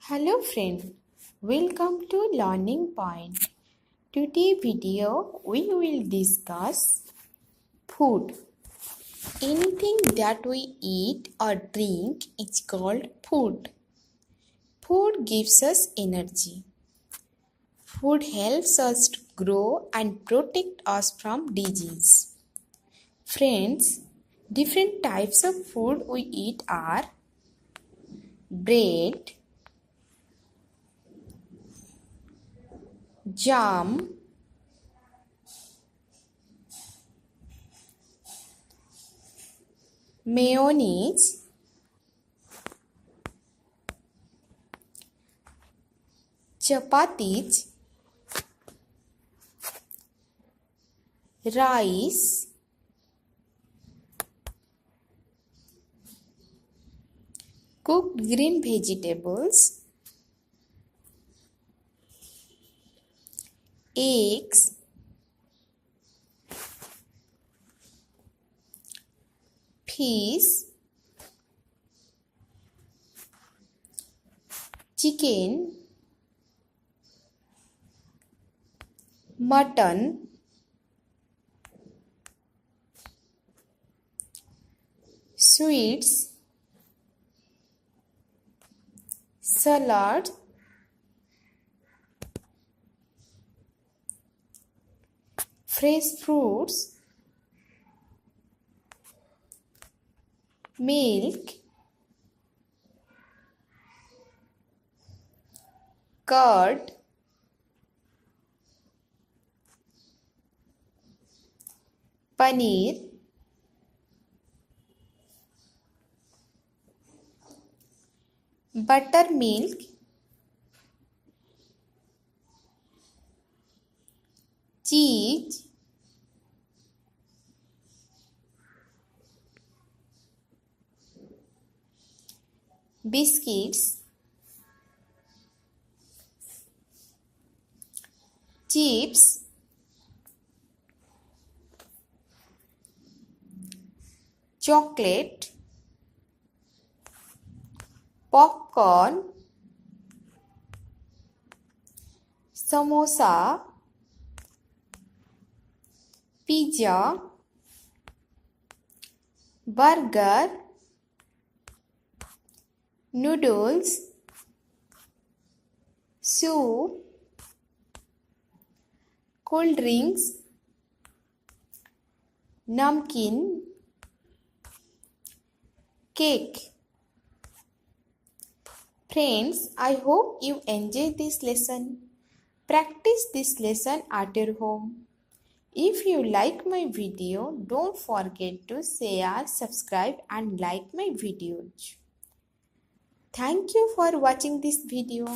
Hello friend, welcome to Learning Point. Today video we will discuss food. Anything that we eat or drink is called food. Food gives us energy. Food helps us to grow and protect us from disease. Friends, different types of food we eat are bread, jam, mayonnaise, chapatis, rice, cooked green vegetables, eggs, fish, chicken, mutton, sweets, salad, fresh fruits, milk, curd, paneer, buttermilk, cheese, biscuits, chips, chocolate, popcorn, samosa, pizza, burger, noodles, soup, cold drinks, namkeen, cake. Friends, I hope you enjoyed this lesson. Practice this lesson at your home. If you like my video, don't forget to share, subscribe and like my videos. Thank you for watching this video.